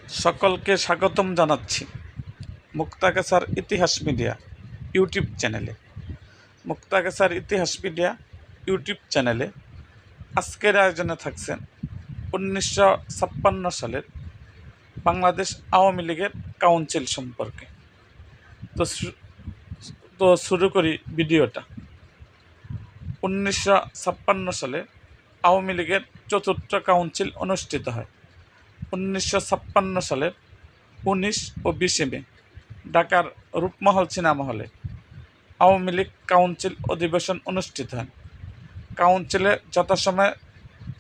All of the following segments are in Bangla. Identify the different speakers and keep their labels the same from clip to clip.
Speaker 1: সকলকে স্বাগতম জানাচ্ছি মুক্তাগাছার ইতিহাস মিডিয়া ইউটিউব চ্যানেলে। মুক্তাগাছার ইতিহাস মিডিয়া ইউটিউব চ্যানেলে আজকের আয়োজনে থাকছেন 1956 সালের বাংলাদেশ আওয়ামী লীগের কাউন্সিল সম্পর্কে। তো শুরু করি ভিডিওটা। 1956 সালে আওয়ামী লীগের চতুর্থ কাউন্সিল অনুষ্ঠিত হয়। 1956 সালের 19 ও 20 মে ঢাকার রূপমহল সিনেমা হলে আওয়ামী লীগ কাউন্সিল অধিবেশন অনুষ্ঠিত হয়। কাউন্সিলে যথাসময়ে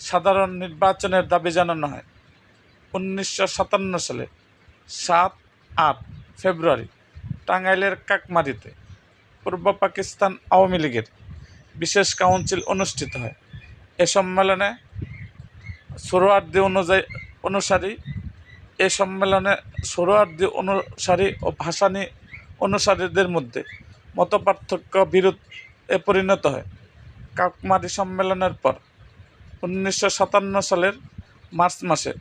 Speaker 1: সাধারণ নির্বাচনের দাবি জানানো হয়। 1957 সালে 7-8 ফেব্রুয়ারি টাঙ্গাইলের কাকমারিতে পূর্ব পাকিস্তান আওয়ামী লীগের বিশেষ কাউন্সিল অনুষ্ঠিত হয়। এ সম্মেলনে সোহরাওয়ার্দী অনুসারী ও ভাসানী অনুসারীদের মধ্যে মতপার্থক্য বিরোধে পরিণত হয়। কাকমারি সম্মেলনের পর 1957 সালের মার্চ মাসে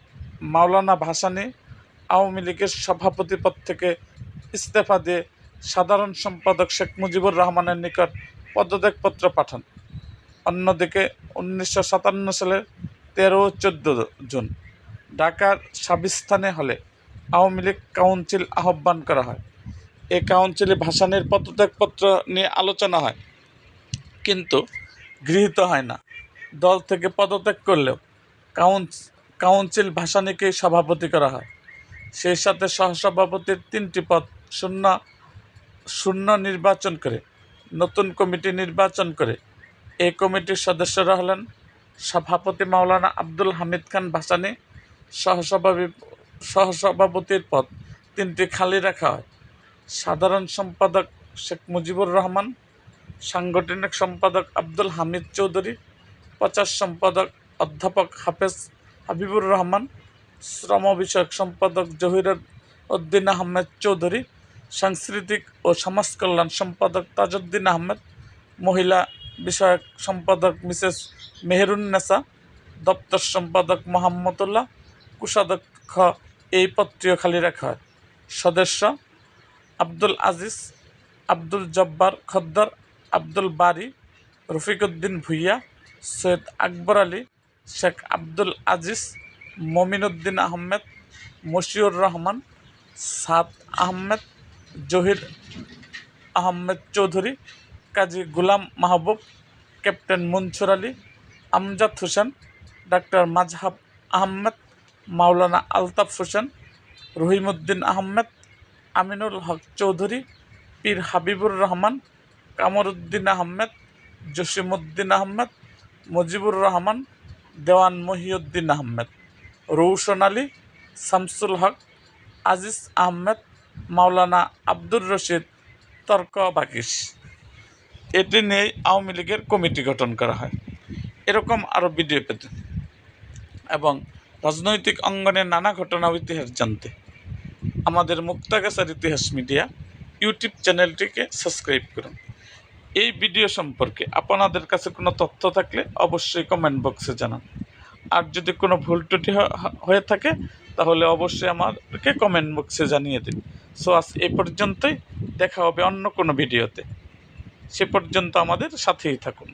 Speaker 1: মাওলানা ভাসানী আওয়ামী লীগের সভাপতি পদ থেকে ইস্তফা দিয়ে সাধারণ সম্পাদক শেখ মুজিবুর রহমানের নিকট পদত্যাগপত্র পাঠান। অন্যদিকে 1957 সালের 13 ও 14 জুন ঢাকার সাবিস্তানে হলে আওয়ামী লীগ কাউন্সিল আহ্বান করা হয়। এই কাউন্সিলে ভাসানীর পদত্যাগপত্র নিয়ে আলোচনা হয়, কিন্তু গৃহীত হয় না। দল থেকে পদত্যাগ করলেও কাউন্সিল ভাসানীকেই সভাপতি করা হয়। সেই সাথে সহসভাপতির 3টি পদ শূন্য নির্বাচন করে নতুন কমিটি নির্বাচন করে। এই কমিটির সদস্যরা হলেন সভাপতি মাওলানা আব্দুল হামিদ খান ভাসানী, সহসভাপতির পদ 3টি খালি রাখা হয়। সাধারণ সম্পাদক শেখ মুজিবুর রহমান, সাংগঠনিক সম্পাদক আব্দুল হামিদ চৌধুরী, প্রচার সম্পাদক অধ্যাপক হাবিবুর রহমান, শ্রম বিষয়ক সম্পাদক জহির উদ্দিন আহমেদ চৌধুরী, সাংস্কৃতিক ও সমাজ কল্যাণ সম্পাদক তাজউদ্দিন আহমেদ, মহিলা বিষয়ক সম্পাদক মিসেস মেহেরুন্নেসা, দপ্তর সম্পাদক মোহাম্মদুল্লাহ, কোষাধ্যক্ষ এই পদটিও খালি রাখা হয়। সদস্য আব্দুল আজিজ, আব্দুল জব্বার খদ্দর, আব্দুল বারি, রফিকউদ্দিন ভূঁইয়া, সৈয়দ আকবর আলী, শেখ আব্দুল আজিজ, মমিনুদ্দিন আহমেদ, মশিউর রহমান, সাদ আহমেদ, জহির আহমেদ চৌধুরী, কাজী গুলাম মাহবুব, ক্যাপ্টেন মনসুর আলী, আমজাদ হোসেন, ডাক্তার মাজহাব আহমেদ, মাওলানা আলতাফ হোসেন, রহিমউদ্দিন আহমেদ, আমিনুল হক চৌধুরী, পীর হাবিবুর রহমান, কামরউদ্দিন আহমেদ, জসিমউদ্দিন আহমেদ, মুজিবুর রহমান, দেওয়ান মহিউদ্দিন আহমেদ, রৌশন আলী, শামসুল হক, আজিজ আহমেদ, মাওলানা আব্দুর রশিদ, তর্ক বাকিশ। এটি নিয়েই আওয়ামী লীগের কমিটি গঠন করা হয়। এরকম আরও ভিডিও পেতে এবং রাজনৈতিক অঙ্গনের নানা ঘটনা ও ইতিহাস জানতে আমাদের মুক্তাগাছার ইতিহাস মিডিয়া ইউটিউব চ্যানেলটিকে সাবস্ক্রাইব করুন। এই ভিডিও সম্পর্কে আপনাদের কাছে কোনো তথ্য থাকলে অবশ্যই কমেন্ট বক্সে জানান। আর যদি কোনো ভুল ত্রুটি হয়ে থাকে তাহলে অবশ্যই আমাদেরকে কমেন্ট বক্সে জানিয়ে দিন। সো আজ এ পর্যন্তই, দেখা হবে অন্য কোনো ভিডিওতে। সে পর্যন্ত আমাদের সাথেই থাকুন।